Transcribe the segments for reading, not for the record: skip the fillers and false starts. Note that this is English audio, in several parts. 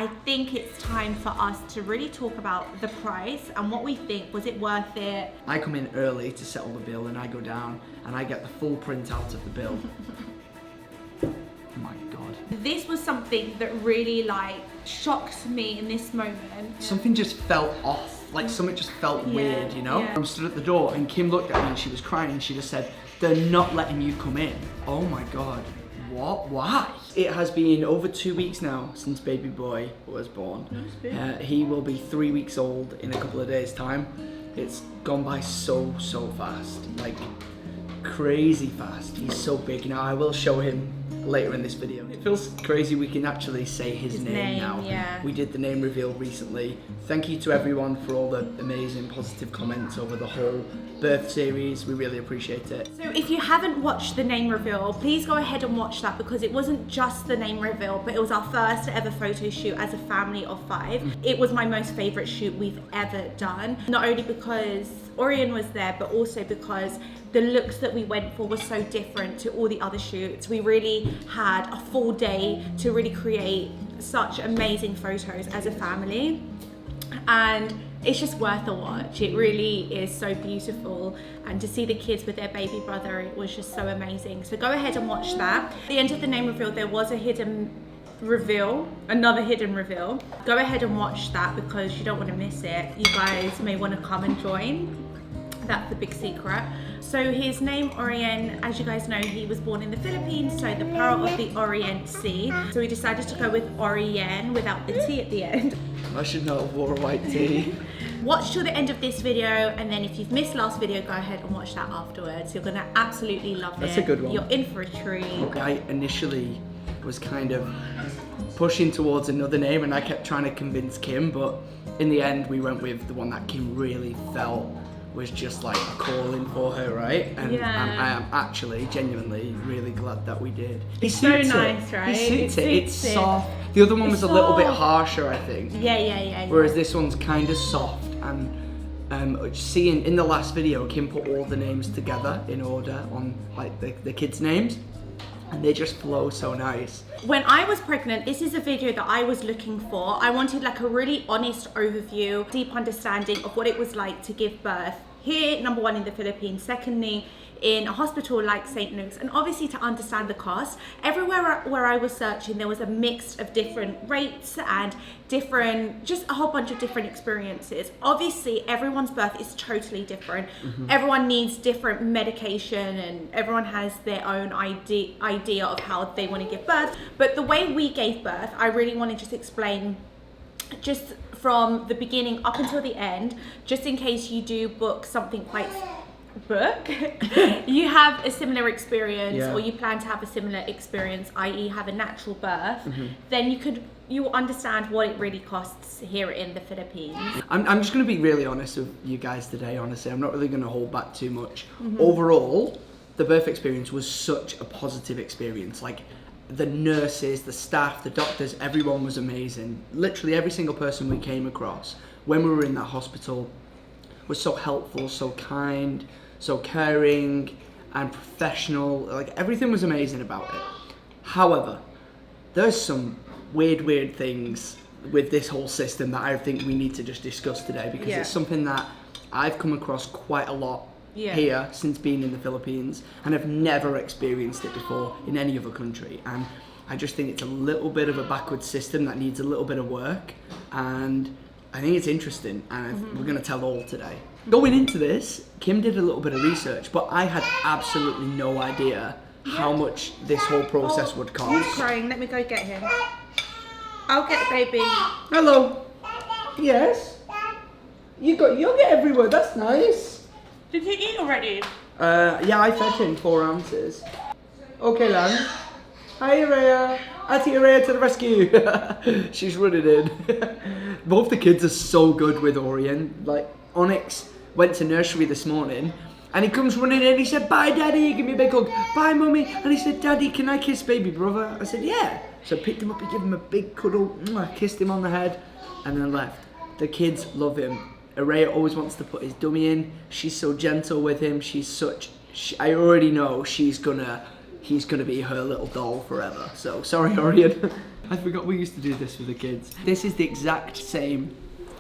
I think it's time for us to really talk about the price and what we think. Was it worth it? I come in early to settle the bill and I go down and I get the full print out of the bill. My God. This was something that really like shocked me in this moment. Something just felt off, like something just felt weird, you know? Yeah. I stood at the door and Kim looked at me and she was crying. She just said, "They're not letting you come in." Oh my God. What? Why? It has been over 2 weeks now since baby boy was born. He will be 3 weeks old in a couple of days' time. It's gone by so fast, like crazy fast. He's so big now. I will show him later in this video. It feels crazy we can actually say his name now. Yeah. We did the name reveal recently. Thank you to everyone for all the amazing positive comments over the whole birth series. We really appreciate it. So if you haven't watched the name reveal, please go ahead and watch that, because it wasn't just the name reveal, but it was our first ever photo shoot as a family of 5. It was my most favorite shoot we've ever done. Not only because Orion was there, but also because the looks that we went for were so different to all the other shoots. We really had a full day to really create such amazing photos as a family. And it's just worth a watch. It really is so beautiful, and to see the kids with their baby brother, it was just so amazing. So go ahead and watch that. At the end of the name reveal, there was a hidden reveal, another hidden reveal. Go ahead and watch that because you don't want to miss it. You guys may want to come and join. That's the big secret. So his name, Orion, as you guys know, he was born in the Philippines, so the power of the Orient Sea. So we decided to go with Orion without the T at the end. I should not have wore a white tee. Watch till the end of this video, and then if you've missed last video, go ahead and watch that afterwards. You're gonna absolutely love it. That's a good one. You're in for a treat. I initially was kind of pushing towards another name and I kept trying to convince Kim, but in the end we went with the one that Kim really felt was just like a calling for her, right? And I am actually genuinely really glad that we did. It's so nice, right? He suits it. It's soft. The other one was a little bit harsher, I think. Yeah. Whereas this one's kind of soft, and seeing in the last video, Kim put all the names together in order on like the kids' names, and they just flow so nice. When I was pregnant, this is a video that I was looking for. I wanted like a really honest overview, deep understanding of what it was like to give birth here, number one, in the Philippines, secondly, in a hospital like St. Luke's, and obviously to understand the cost. Everywhere where I was searching, there was a mix of different rates and just a whole bunch of different experiences. Obviously, everyone's birth is totally different. Everyone needs different medication, and everyone has their own idea of how they want to give birth. But the way we gave birth, I really want to just explain just from the beginning up until the end, just in case you do book something you have a similar experience, or you plan to have a similar experience, i.e. have a natural birth, then you will understand what it really costs here in the Philippines. I'm just going to be really honest with you guys today, honestly. I'm not really going to hold back too much. Overall, the birth experience was such a positive experience. Like, the nurses, the staff, the doctors, everyone was amazing. Literally every single person we came across when we were in that hospital was so helpful, so kind, so caring and professional. Like, everything was amazing about it. However, there's some weird things with this whole system that I think we need to just discuss today, because it's something that I've come across quite a lot here since being in the Philippines, and I've never experienced it before in any other country. And I just think it's a little bit of a backward system that needs a little bit of work, and I think it's interesting, and we're going to tell all today. Going into this, Kim did a little bit of research, but I had absolutely no idea how much this whole process would cost. He's crying. Let me go get him. I'll get the baby. Hello. Yes. You got yogurt everywhere. That's nice. Did he eat already? Yeah, I fed him 4 ounces. Okay, Lan. Hi, Rhea. Auntie Rhea to the rescue. She's running in. Both the kids are so good with Orion. Like, Onyx went to nursery this morning, and he comes running in. He said, "Bye, Daddy." Give me a big hug. "Bye, Mummy." And he said, "Daddy, can I kiss baby brother?" I said, "Yeah." So I picked him up and gave him a big cuddle. Kissed him on the head, and then left. The kids love him. Araya always wants to put his dummy in. She's so gentle with him. I already know he's gonna be her little doll forever. So sorry, Orion. I forgot we used to do this with the kids. This is the exact same.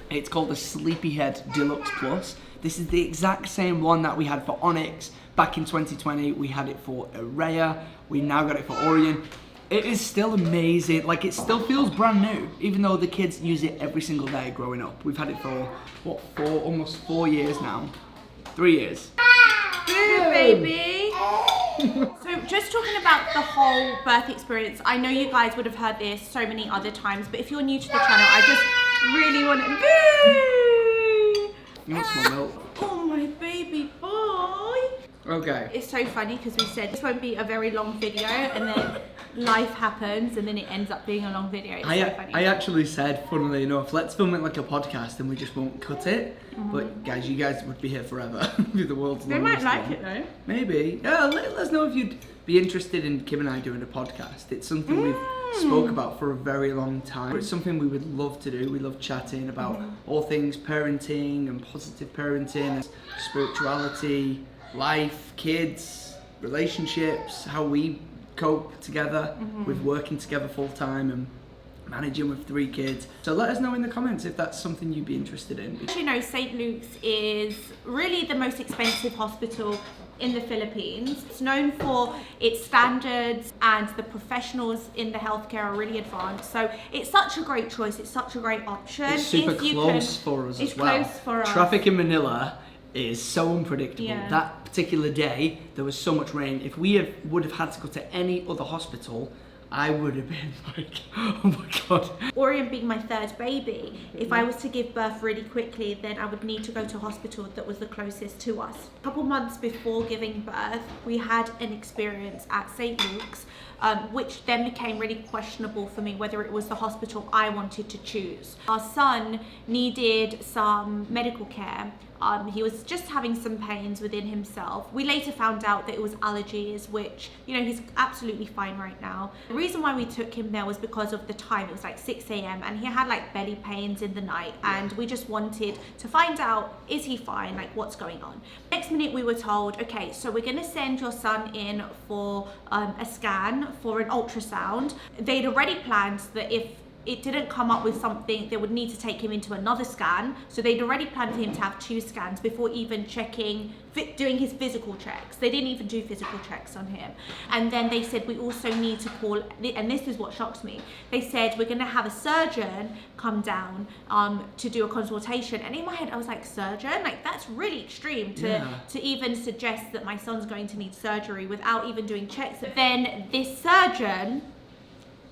It's called the Sleepyhead Deluxe Plus. This is the exact same one that we had for Onyx back in 2020. We had it for Araya. We now got it for Orion. It is still amazing. Like, it still feels brand new, even though the kids use it every single day growing up. We've had it for, what, almost 4 years now. 3 years. Good, baby. So just talking about the whole birth experience, I know you guys would have heard this so many other times, but if you're new to the channel, I just really want to... You want some more milk? Oh, my baby boy. Okay. It's so funny because we said this won't be a very long video, and then life happens, and then it ends up being a long video. It's so funny. I actually said, funnily enough, let's film it like a podcast and we just won't cut it. But guys, you guys would be here forever. Be the world's longest They might like one. it though. Maybe. Yeah, let us know if you'd be interested in Kim and I doing a podcast. It's something we've spoke about for a very long time. It's something we would love to do. We love chatting about all things parenting and positive parenting, spirituality, life, kids, relationships, how we cope together with working together full time and managing with 3 kids. So let us know in the comments if that's something you'd be interested in. You know, St. Luke's is really the most expensive hospital in the Philippines. It's known for its standards, and the professionals in the healthcare are really advanced. So it's such a great choice. It's such a great option. It's super close for us as well. It's close for us. Traffic in Manila is so unpredictable. Yeah. That particular day, there was so much rain. If we would have had to go to any other hospital, I would have been like, oh my God. Orion being my 3rd baby, if I was to give birth really quickly, then I would need to go to a hospital that was the closest to us. A couple months before giving birth, we had an experience at St. Luke's, which then became really questionable for me whether it was the hospital I wanted to choose. Our son needed some medical care. He was just having some pains within himself. We later found out that it was allergies, which, you know, he's absolutely fine right now. The reason why we took him there was because of the time. It was like 6 a.m. and he had like belly pains in the night, and we just wanted to find out, is he fine? Like, what's going on? Next minute we were told, okay, so we're gonna send your son in for a scan, for an ultrasound. They'd already planned that if it didn't come up with something, they would need to take him into another scan. So they'd already planned for him to have 2 scans before even doing his physical checks. They didn't even do physical checks on him. And then they said, we also need to call, and this is what shocks me. They said, we're gonna have a surgeon come down to do a consultation. And in my head, I was like, surgeon? Like, that's really extreme to even suggest that my son's going to need surgery without even doing checks. But then this surgeon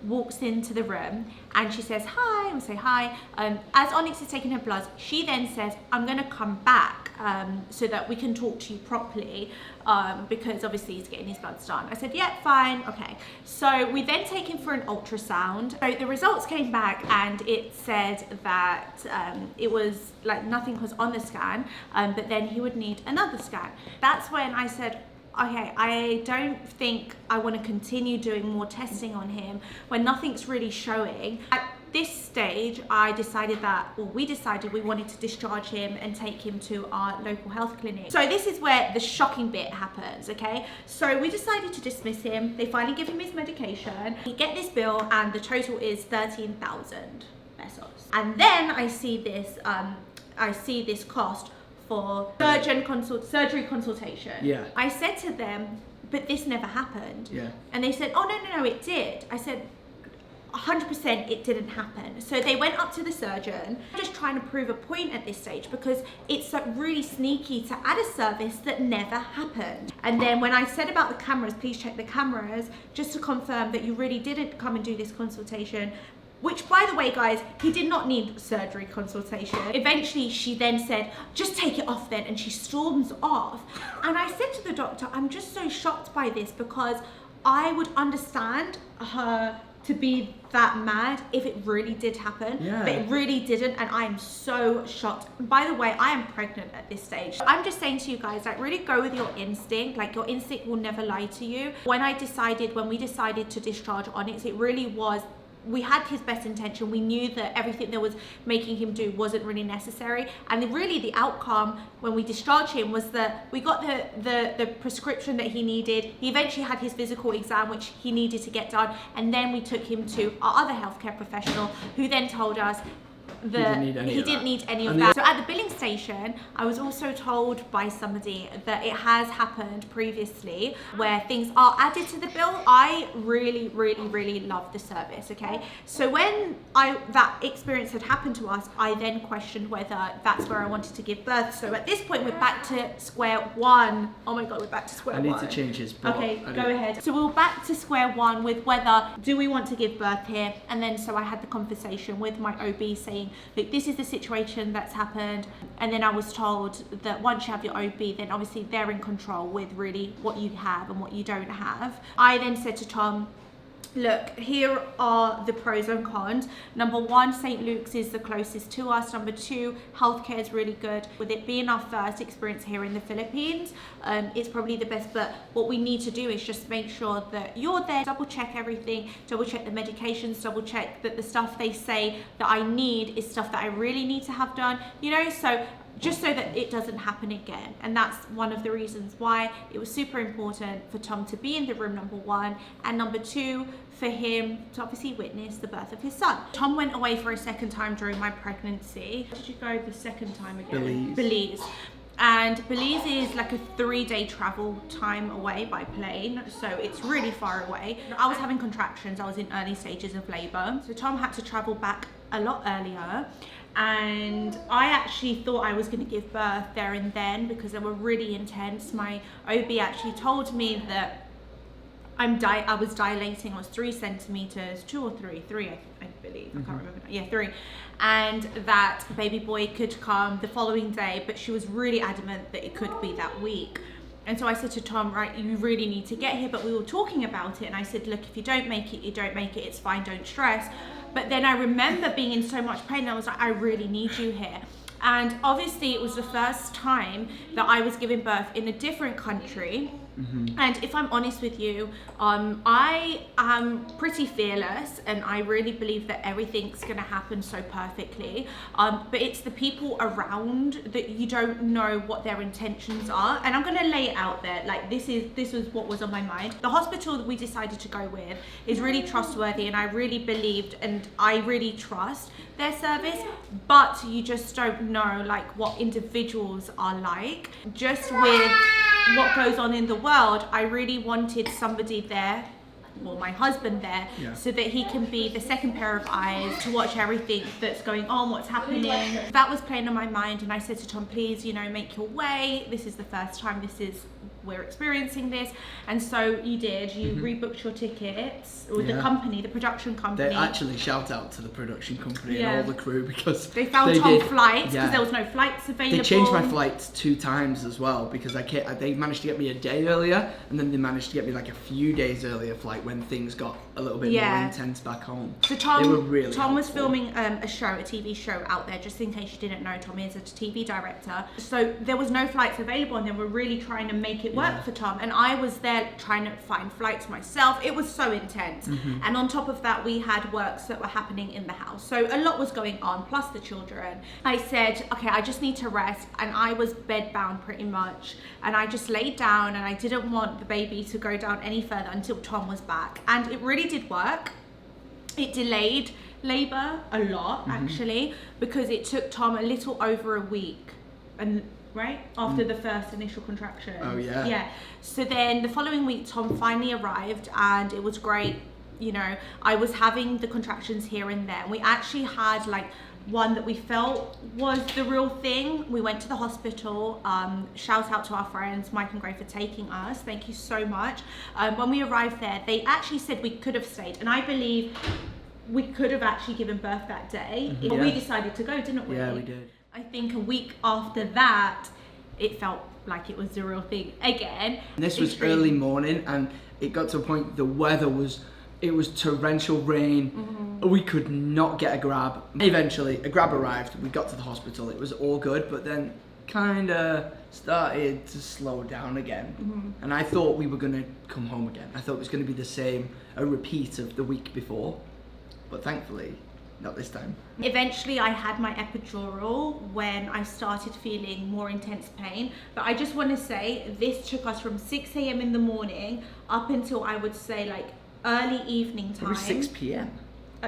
walks into the room and she says hi, and say hi. As Onyx is taking her bloods, she then says, I'm gonna come back so that we can talk to you properly, because obviously he's getting his bloods done. I said, yeah, fine, okay. So we then take him for an ultrasound. So the results came back and it said that it was like nothing was on the scan, but then he would need another scan. That's when I said, okay, I don't think I want to continue doing more testing on him when nothing's really showing. At this stage, we decided we wanted to discharge him and take him to our local health clinic. So this is where the shocking bit happens, okay? So we decided to dismiss him. They finally give him his medication. We get this bill and the total is 13,000 pesos. And then I see this cost for surgery consultation. Yeah. I said to them, but this never happened. Yeah. And they said, oh, no, it did. I said, 100% it didn't happen. So they went up to the surgeon, just trying to prove a point at this stage, because it's really sneaky to add a service that never happened. And then when I said about the cameras, please check the cameras, just to confirm that you really didn't come and do this consultation, which, by the way, guys, he did not need surgery consultation. Eventually, she then said, just take it off then, and she storms off. And I said to the doctor, I'm just so shocked by this, because I would understand her to be that mad if it really did happen, but it really didn't, and I am so shocked. By the way, I am pregnant at this stage. I'm just saying to you guys, like, really go with your instinct. Like, your instinct will never lie to you. When we decided to discharge Onyx, it really was we had his best intention. We knew that everything that was making him do wasn't really necessary. And really the outcome when we discharged him was that we got the prescription that he needed. He eventually had his physical exam, which he needed to get done. And then we took him to our other healthcare professional, who then told us that he didn't need any of that. So at the billing station, I was also told by somebody that it has happened previously where things are added to the bill. I really, really, really love the service, okay? So when that experience had happened to us, I then questioned whether that's where I wanted to give birth. So at this point, we're back to square one. Oh my God, we're back to square one. I need to change his book. Okay, go ahead. So we're back to square one with whether do we want to give birth here? And then so I had the conversation with my OB saying, look, this is the situation that's happened. And then I was told that once you have your OB, then obviously they're in control with really what you have and what you don't have. I then said to Tom, look, here are the pros and cons. Number one, St. Luke's is the closest to us. Number two, healthcare is really good. With it being our first experience here in the Philippines, it's probably the best, but what we need to do is just make sure that you're there, double check everything, double check the medications, double check that the stuff they say that I need is stuff that I really need to have done, you know, so just so that it doesn't happen again. And that's one of the reasons why it was super important for Tom to be in the room, number one, and number two, for him to obviously witness the birth of his son. Tom went away for a second time during my pregnancy. Where did you go the second time again? Belize. And Belize is like a 3-day travel time away by plane, so it's really far away. I was having contractions, I was in early stages of labor, so Tom had to travel back a lot earlier. And I actually thought I was going to give birth there and then because they were really intense. My OB actually told me that I was dilating. I was 3 centimeters, 2 or 3, I believe. I can't remember. Yeah, 3. And that baby boy could come the following day, but she was really adamant that it could be that week. And so I said to Tom, right, you really need to get here. But we were talking about it, and I said, look, if you don't make it, you don't make it. It's fine, don't stress. But then I remember being in so much pain, and I was like, I really need you here. And obviously it was the first time that I was giving birth in a different country. And if I'm honest with you, I am pretty fearless, and I really believe that everything's going to happen so perfectly. But it's the people around that you don't know what their intentions are. And I'm going to lay it out there. Like this was what was on my mind. The hospital that we decided to go with is really trustworthy, and I really believed and I really trust their service. But you just don't know like what individuals are like. Just with what goes on in the world, I really wanted somebody there, well, my husband there, so that he can be the second pair of eyes to watch everything that's going on, what's happening. That was playing on my mind, and I said to Tom, please, you know, make your way. This is the first time we're experiencing this. And so you did, you rebooked your tickets with the company, the production company. They actually shout out to the production company and all the crew because they found Tom flights because there was no flights available. They changed my flights 2 times as well because they managed to get me a day earlier, and then they managed to get me like a few days earlier flight when things got a little bit more intense back home. So Tom was filming a TV show out there, just in case you didn't know. Tom is a TV director, so there was no flights available, and they were really trying to make it work for Tom, and I was there trying to find flights myself. It was so intense. And on top of that, we had works that were happening in the house, so a lot was going on, plus the children. I said, okay, I just need to rest, and I was bedbound pretty much, and I just laid down, and I didn't want the baby to go down any further until Tom was back. And it really did work. It delayed labor a lot actually, because it took Tom a little over a week, and after the first initial contraction. So then the following week Tom finally arrived, and it was great. You know, I was having the contractions here and there, and we actually had like one that we felt was the real thing. We went to the hospital. Shout out to our friends Mike and Gray for taking us, thank you so much. When we arrived there, they actually said we could have stayed, and I believe we could have actually given birth that day, but we decided to go, didn't we? Yeah, we did. I think a week after that, it felt like it was the real thing again. And this was early morning, and it got to a point the weather was torrential rain. We could not get a grab. Eventually, a grab arrived. We got to the hospital. It was all good, but then kind of started to slow down again. And I thought we were going to come home again. I thought it was going to be the same, a repeat of the week before. but thankfully, not this time. Eventually I had my epidural when I started feeling more intense pain, but I just want to say this took us from 6 a.m. in the morning up until I would say like early evening time. Maybe 6 p.m.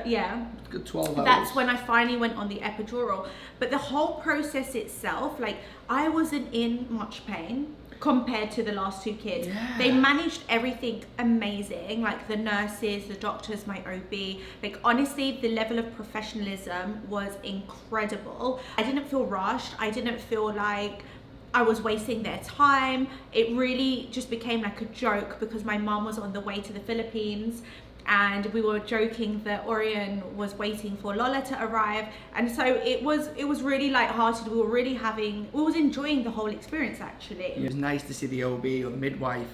Yeah. Good 12 hours. That's when I finally went on the epidural. But the whole process itself, like I wasn't in much pain compared to the last two kids. Yeah. They managed everything amazing, like the nurses, the doctors, my OB. Like honestly, the level of professionalism was incredible. I didn't feel rushed. I didn't feel like I was wasting their time. It really just became like a joke because my mum was on the way to the Philippines and we were joking that Orion was waiting for Lola to arrive, and so it was really lighthearted. We was enjoying the whole experience actually. It was nice to see the OB or the midwife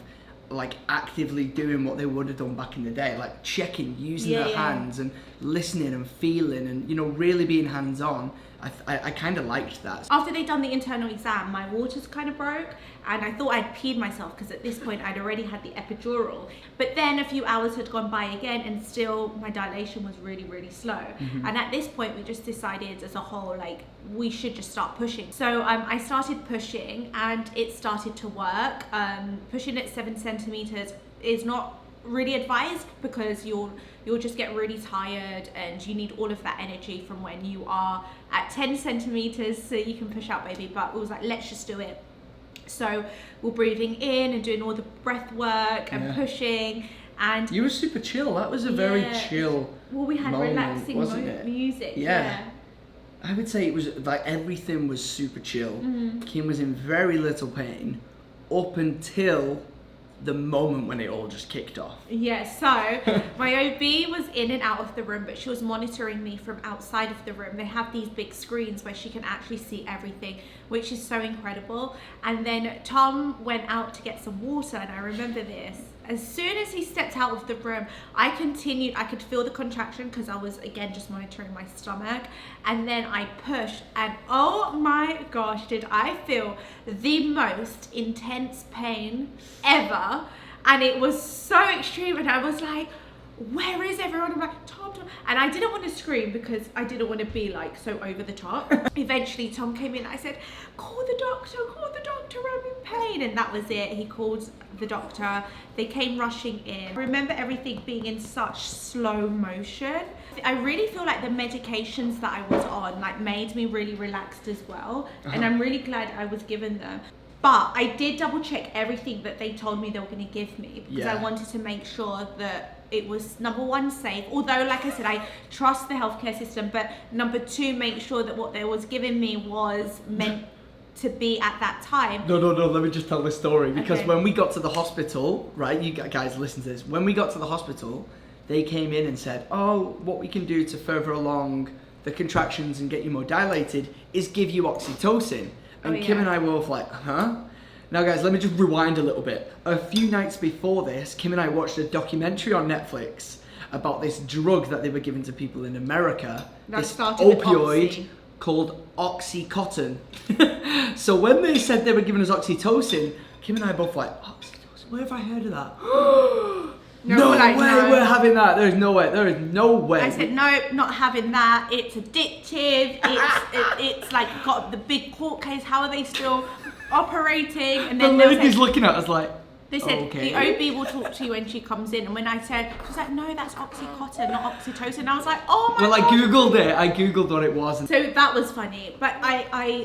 like actively doing what they would have done back in the day, like checking, using their hands and listening and feeling and, you know, really being hands-on. I kind of liked that. After they'd done the internal exam, my waters kind of broke and I thought I'd peed myself because at this point I'd already had the epidural. But then a few hours had gone by again and still my dilation was really, really slow. And at this point we just decided as a whole, like, we should just start pushing. So I started pushing and it started to work. Pushing at 7 centimeters is not really advised because you'll just get really tired and you need all of that energy from when you are at 10 centimeters so you can push out, baby. But it was like, let's just do it. So we're breathing in and doing all the breath work and pushing. And you were super chill. That was a very chill we had moment, relaxing wasn't it? music. Yeah. I would say it was like everything was super chill. Kim was in very little pain up until the moment when it all just kicked off. Yeah, so my OB was in and out of the room, but she was monitoring me from outside of the room. They have these big screens where she can actually see everything, which is so incredible. And then Tom went out to get some water, and I remember this. As soon as he stepped out of the room, I could feel the contraction because I was, again, just monitoring my stomach. And then I pushed and oh my gosh, did I feel the most intense pain ever. And it was so extreme and I was like, where is everyone? I'm like, Tom. And I didn't want to scream because I didn't want to be like so over the top. Eventually Tom came in and I said, call the doctor, I'm in pain. And that was it. He called the doctor. They came rushing in. I remember everything being in such slow motion. I really feel like the medications that I was on like made me really relaxed as well. And I'm really glad I was given them. But I did double check everything that they told me they were going to give me because I wanted to make sure that it was, number one, safe. Although, like I said, I trust the healthcare system, but number two, make sure that what they was giving me was meant to be at that time. No, let me just tell this story because when we got to the hospital, right, you guys listen to this. When we got to the hospital, they came in and said, oh, what we can do to further along the contractions and get you more dilated is give you oxytocin. And Kim and I were both like, huh? Now guys, let me just rewind a little bit. A few nights before this, Kim and I watched a documentary on Netflix about this drug that they were giving to people in America. This opioid called Oxycontin. So when they said they were giving us oxytocin, Kim and I both like, oxytocin, where have I heard of that? No way, we're having that. There is no way. I said, no, not having that. It's addictive. It's like got the big court case. How are they still operating? And then the lady's looking at us like, they said, the OB will talk to you when she comes in. And when I said, she was like, no, that's Oxycontin, not oxytocin. And I was like, oh my God. Well, I Googled what it was. So that was funny. But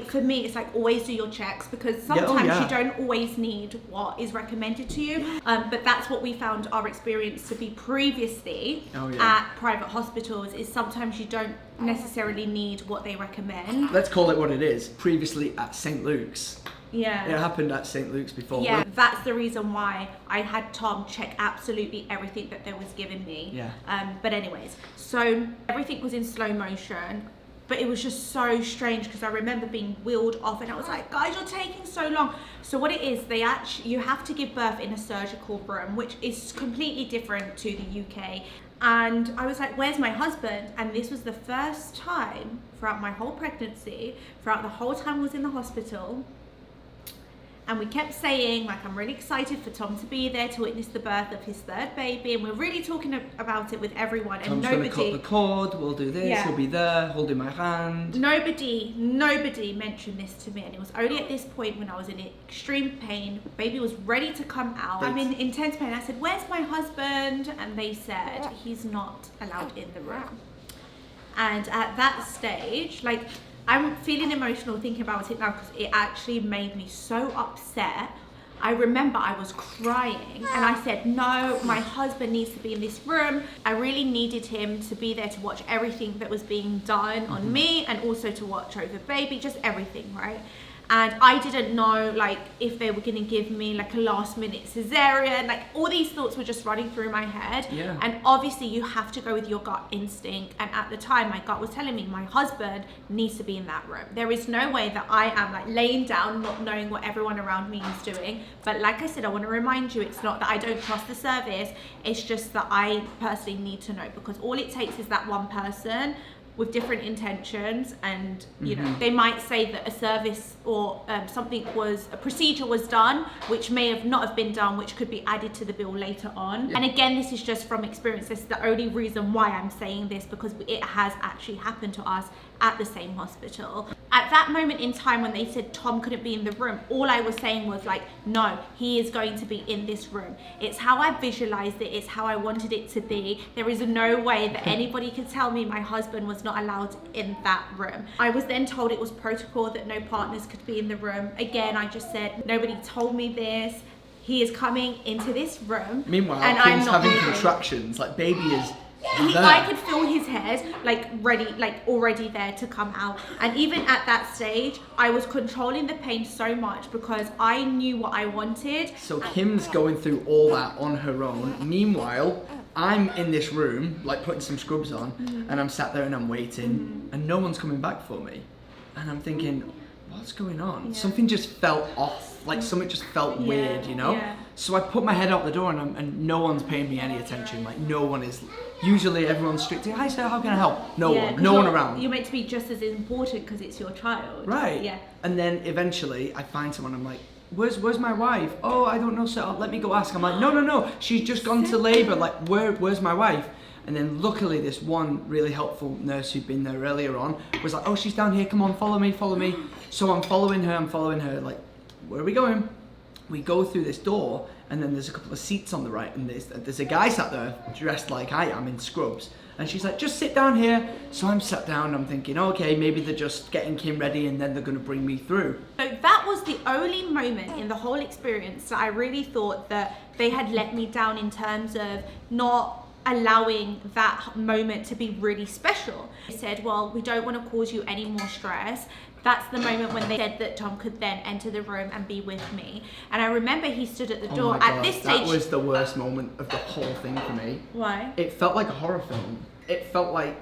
for me, it's like always do your checks because sometimes you don't always need what is recommended to you. But that's what we found our experience to be previously at private hospitals is sometimes you don't necessarily need what they recommend. Let's call it what it is. Previously at St. Luke's. Yeah. It happened at St. Luke's before. Yeah, that's the reason why I had Tom check absolutely everything that they was giving me. Yeah. But anyways, so everything was in slow motion, but it was just so strange because I remember being wheeled off and I was like, guys, you're taking so long. So what it is, you have to give birth in a surgical room, which is completely different to the UK. And I was like, where's my husband? And this was the first time throughout my whole pregnancy, throughout the whole time I was in the hospital, And we kept saying, like, I'm really excited for Tom to be there to witness the birth of his third baby. And we're really talking about it with everyone. And Tom's going to cut the cord, we'll do this, he'll be there, holding my hand. Nobody mentioned this to me. And it was only at this point when I was in extreme pain, baby was ready to come out. I'm in intense pain. I said, where's my husband? And they said, he's not allowed in the room. And at that stage, like, I'm feeling emotional thinking about it now because it actually made me so upset. I remember I was crying and I said, no, my husband needs to be in this room. I really needed him to be there to watch everything that was being done on me and also to watch over baby, just everything, right? And I didn't know, like, if they were going to give me like a last minute cesarean. Like, all these thoughts were just running through my head. Yeah. And obviously you have to go with your gut instinct. And at the time, my gut was telling me my husband needs to be in that room. There is no way that I am like laying down, not knowing what everyone around me is doing. But like I said, I want to remind you, it's not that I don't trust the service. It's just that I personally need to know, because all it takes is that one person with different intentions, and you know, they might say that a service or a procedure was done which may have not have been done, which could be added to the bill later on. And again, this is just from experience. This is the only reason why I'm saying this, because it has actually happened to us at the same hospital. At that moment in time when they said Tom couldn't be in the room, all I was saying was like, no, he is going to be in this room. It's how I visualized it, it's how I wanted it to be. There is no way that anybody could tell me my husband was not allowed in that room. I was then told it was protocol that no partners could be in the room. Again, I just said, nobody told me this. He is coming into this room. Meanwhile, and Kim's I'm not having moving. contractions, like baby is I could feel his head like ready, like already there to come out. And even at that stage, I was controlling the pain so much because I knew what I wanted. So Kim's going through all that on her own. Meanwhile, I'm in this room, like putting some scrubs on, and I'm sat there and I'm waiting, and no one's coming back for me. And I'm thinking, what's going on? Yeah. Something just felt off, like something just felt weird, you know? Yeah. So I put my head out the door and no one's paying me any attention. Like, no one is. Usually everyone's strict. Hi sir, how can I help? No one around. You're meant to be just as important because it's your child. Right. Yeah. And then eventually I find someone, I'm like, where's my wife? Oh, I don't know, sir. Let me go ask. I'm like, no, she's just gone to labour. Like, where's my wife? And then luckily this one really helpful nurse who'd been there earlier on was like, oh, she's down here, come on, follow me. So I'm following her, like, where are we going? We go through this door, and then there's a couple of seats on the right, and there's a guy sat there dressed like I am in scrubs. And she's like, just sit down here. So I'm sat down, I'm thinking, okay, maybe they're just getting Kim ready and then they're gonna bring me through. So that was the only moment in the whole experience that I really thought that they had let me down in terms of not allowing that moment to be really special. They said, well, we don't want to cause you any more stress. That's the moment when they said that Tom could then enter the room and be with me. And I remember he stood at the door. Oh my God, at this stage, that was the worst moment of the whole thing for me. Why? It felt like a horror film. It felt like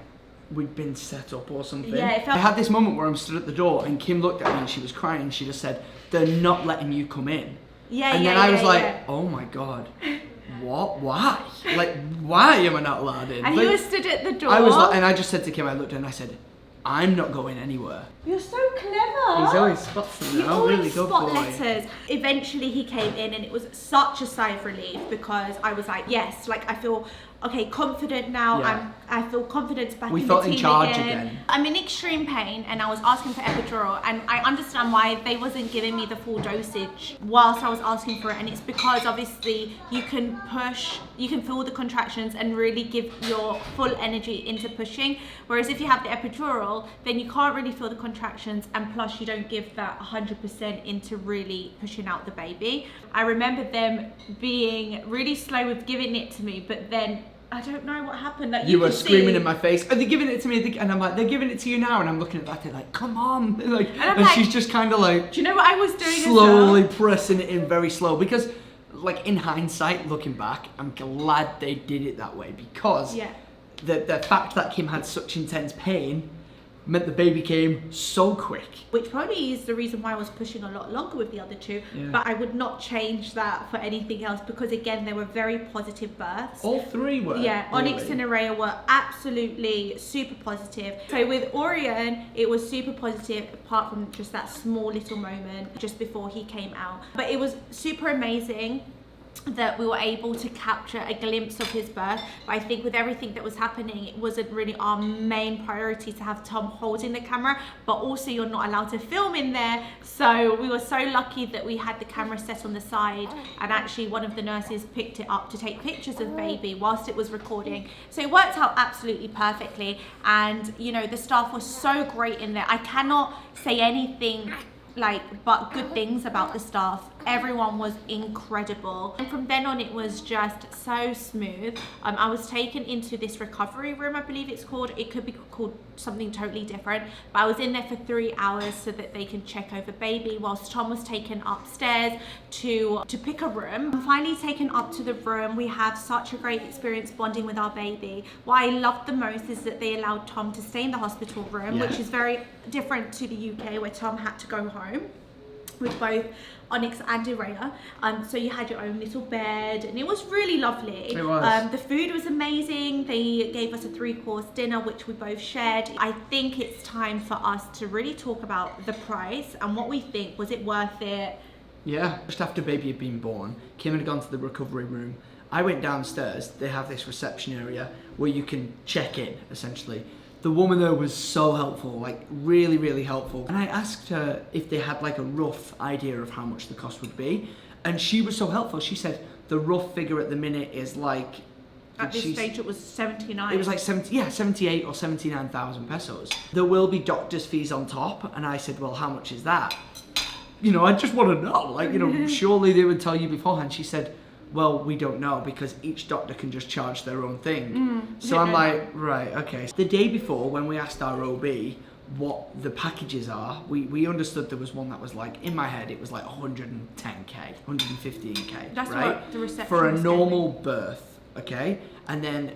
we'd been set up or something. Yeah, I had this moment where I'm stood at the door and Kim looked at me and she was crying. She just said, they're not letting you come in. And then I was like, oh my God. What? Why? Like, why am I not allowed in? And like, he was stood at the door. I was like, and I just said to Kim, I looked at her and I said, I'm not going anywhere. You're so clever. He's always spots them You now. always Really good spot boy. letters. Eventually he came in and it was such a sigh of relief because I was like, yes, like I feel confident now. Yeah. I feel confidence back We in felt the in team charge again. again. I'm in extreme pain and I was asking for epidural, and I understand why they wasn't giving me the full dosage whilst I was asking for it, and it's because obviously you can push, you can feel the contractions and really give your full energy into pushing, whereas if you have the epidural then you can't really feel the contractions, and plus you don't give that 100% into really pushing out the baby. I remember them being really slow with giving it to me, but then I don't know what happened. Like, You were could screaming see. in my face, are they giving it to me? And I'm like, they're giving it to you now. And I'm looking at that thing like, come on. Like, and like, she's just kind of like, do you know what I was doing slowly as well? pressing it in very slow. Because like in hindsight, looking back, I'm glad they did it that way, because Yeah. the fact that Kim had such intense pain meant the baby came so quick. Which probably is the reason why I was pushing a lot longer with the other two. Yeah. But I would not change that for anything else, because again, they were very positive births. All three were. Yeah, really. Onyx and Araya were absolutely super positive. So with Orion, it was super positive, apart from just that small little moment just before he came out. But it was super amazing that we were able to capture a glimpse of his birth. But I think with everything that was happening, it wasn't really our main priority to have Tom holding the camera, but also you're not allowed to film in there. So we were so lucky that we had the camera set on the side, and actually one of the nurses picked it up to take pictures of baby whilst it was recording. So it worked out absolutely perfectly, and you know, the staff was so great in there. I cannot say anything but good things about the staff. Everyone was incredible, and from then on it was just so smooth. I was taken into this recovery room, I believe it's called. It could be called something totally different, but I was in there for 3 hours so that they can check over baby, whilst Tom was taken upstairs to pick a room. I'm finally taken up to the room. We had such a great experience bonding with our baby. What I loved the most is that they allowed Tom to stay in the hospital room, which is very different to the UK, where Tom had to go home with both Onyx and Araya. So you had your own little bed, and it was really lovely. It was. The food was amazing. They gave us a 3-course dinner, which we both shared. I think it's time for us to really talk about the price and what we think. Was it worth it? Yeah. Just after baby had been born, Kim had gone to the recovery room. I went downstairs. They have this reception area where you can check in, essentially. The woman there was so helpful, like really, really helpful. And I asked her if they had like a rough idea of how much the cost would be. And she was so helpful. She said the rough figure at the minute is like... At this stage it was 79. It was like 78 or 79,000 pesos. There will be doctor's fees on top. And I said, well, how much is that? You know, I just want to know. Like, you know, surely they would tell you beforehand. She said, well, we don't know, because each doctor can just charge their own thing. So I'm like, right, okay. The day before, when we asked our OB what the packages are, we understood there was one that was like, in my head, it was like 110k, 115k, That's right? what the reception for a was normal birth, okay? And then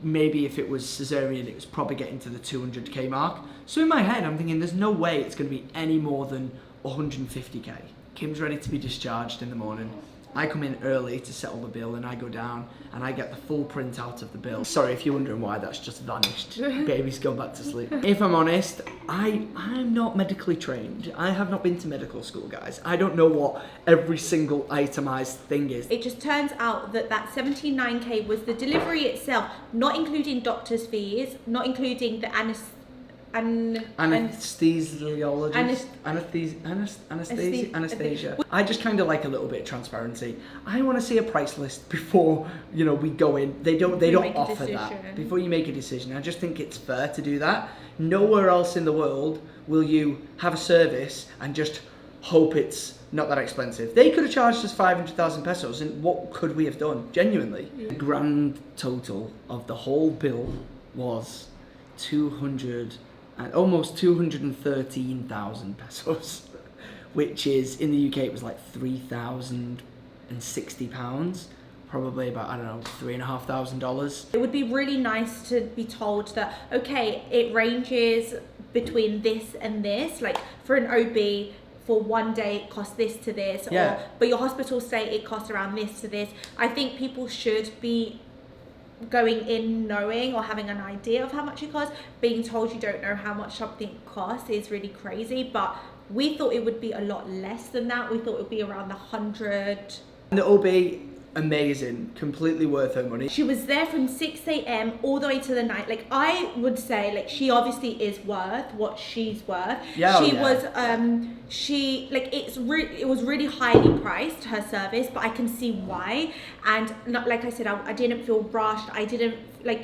maybe if it was cesarean, it was probably getting to the 200k mark. So in my head, I'm thinking there's no way it's going to be any more than 150k. Kim's ready to be discharged in the morning. I come in early to settle the bill, and I go down and I get the full print out of the bill. Sorry if you're wondering why that's just vanished. Baby's gone back to sleep. If I'm honest, I'm not medically trained. I have not been to medical school, guys. I don't know what every single itemized thing is. It just turns out that 79k was the delivery itself, not including doctor's fees, not including the anesthesia. I just kind of like a little bit of transparency. I want to see a price list before, you know, we go in. They don't offer that before you make a decision. I just think it's fair to do that. Nowhere else in the world will you have a service and just hope it's not that expensive. They could have charged us 500,000 pesos, and what could we have done? Genuinely. The grand total of the whole bill was almost 213,000 pesos, which is, in the UK, it was like £3,060, probably about, I don't know, $3,500. It would be really nice to be told that, okay, it ranges between this and this, like for an OB, for one day it costs this to this, but your hospital say it costs around this to this. I think people should be going in knowing or having an idea of how much it costs. Being told you don't know how much something costs is really crazy, but we thought it would be a lot less than that. We thought it would be around the 100. And the OB, amazing, completely worth her money. She was there from 6 a.m. all the way to the night. Like, I would say, like, she obviously is worth what she's worth. It was really highly priced, her service, but I can see why. And not, like I said, I didn't feel rushed.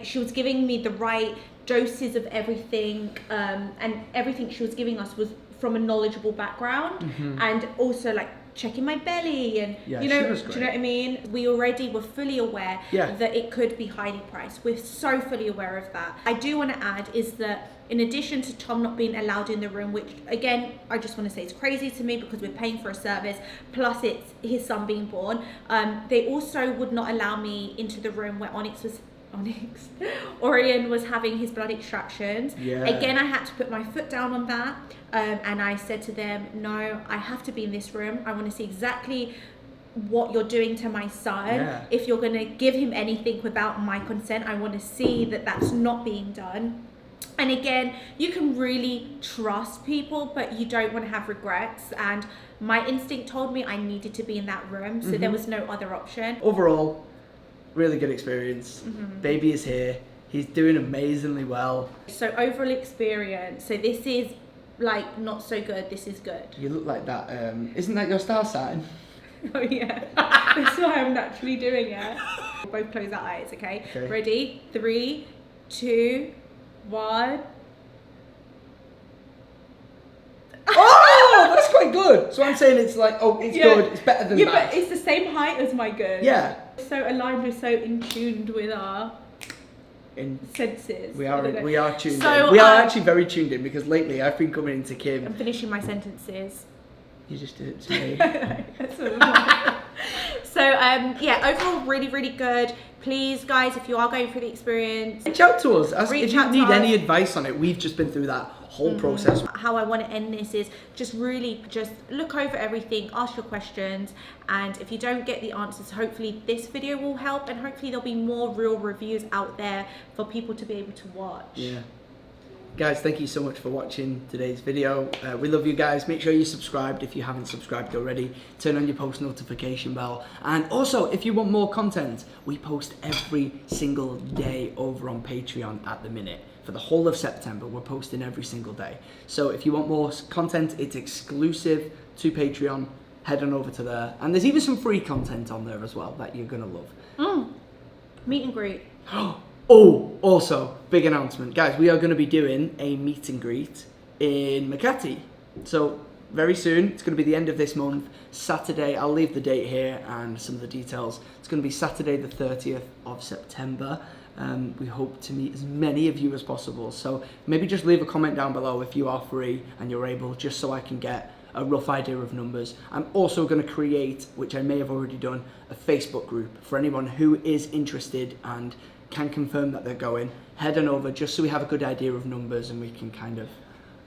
She was giving me the right doses of everything, and everything she was giving us was from a knowledgeable background, and also like checking my belly, and do you know what I mean? We already were fully aware that it could be highly priced. We're so fully aware of that. I do want to add is that in addition to Tom not being allowed in the room, which again, I just want to say it's crazy to me because we're paying for a service, plus it's his son being born, they also would not allow me into the room where Onyx was Onyx. Orion was having his blood extractions. Yeah. Again, I had to put my foot down on that, and I said to them, no, I have to be in this room. I want to see exactly what you're doing to my son. Yeah. If you're going to give him anything without my consent, I want to see that that's not being done. And again, you can really trust people, but you don't want to have regrets. And my instinct told me I needed to be in that room, so there was no other option. Overall, really good experience. Baby is here. He's doing amazingly well. So overall experience. So this is like not so good. This is good. You look like that. Isn't that your star sign? Oh yeah. That's why I'm naturally doing it. We'll both close our eyes, okay? Ready? 3, 2, 1. Oh, that's quite good. So I'm saying it's like, oh, it's good. It's better than that. that. But it's the same height as my good. Yeah. So aligned, we're so in tuned with our senses. We are tuned So, in. We are actually very tuned in because lately I've been coming into Kim. I'm finishing my sentences. You just did it to me. That's what I'm So yeah, overall really, really good. Please guys, if you are going through the experience, reach out to us. If you need any us. advice on it, we've just been through that whole process. How I want to end this is just really just look over everything, ask your questions, and if you don't get the answers, hopefully this video will help, and hopefully there'll be more real reviews out there for people to be able to watch. Yeah. Guys, thank you so much for watching today's video. We love you guys. Make sure you're subscribed if you haven't subscribed already. Turn on your post notification bell. And also, if you want more content, we post every single day over on Patreon at the minute. For the whole of September, we're posting every single day. So if you want more content, it's exclusive to Patreon. Head on over to there. And there's even some free content on there as well that you're going to love. Meet and greet. Oh, also, big announcement. Guys, we are going to be doing a meet and greet in Makati. So, very soon, it's going to be the end of this month, Saturday. I'll leave the date here and some of the details. It's going to be Saturday the 30th of September. We hope to meet as many of you as possible. So, maybe just leave a comment down below if you are free and you're able, just so I can get a rough idea of numbers. I'm also going to create, which I may have already done, a Facebook group for anyone who is interested and can confirm that they're going. Head on over just so we have a good idea of numbers and we can kind of,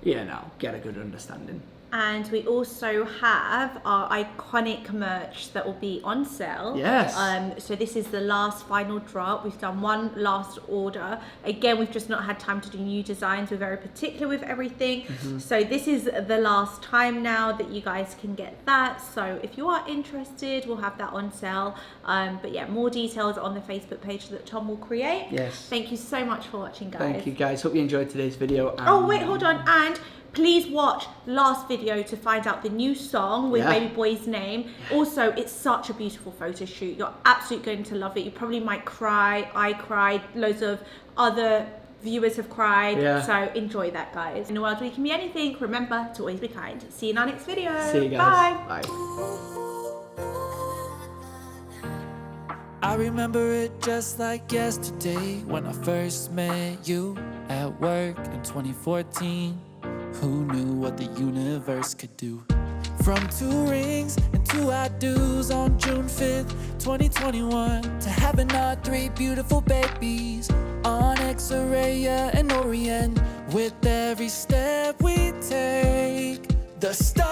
get a good understanding. And we also have our iconic merch that will be on sale. Yes. So this is the last final drop. We've done one last order. Again, we've just not had time to do new designs. We're very particular with everything. So this is the last time now that you guys can get that. So if you are interested, we'll have that on sale. But yeah, more details on the Facebook page that Tom will create. Yes. Thank you so much for watching, guys. Thank you, guys. Hope you enjoyed today's video. Oh, wait, hold on. And please watch last video to find out the new song with Baby Boy's name. Also, it's such a beautiful photo shoot. You're absolutely going to love it. You probably might cry. I cried. Loads of other viewers have cried. So enjoy that, guys. In a world where you can be anything, remember to always be kind. See you in our next video. See you guys. Bye. I remember it just like yesterday when I first met you at work in 2014. Who knew what the universe could do? From 2 rings and 2 I do's on June 5th, 2021, to having our 3 beautiful babies, Onyx, Araya, and Orion. With every step we take, the stars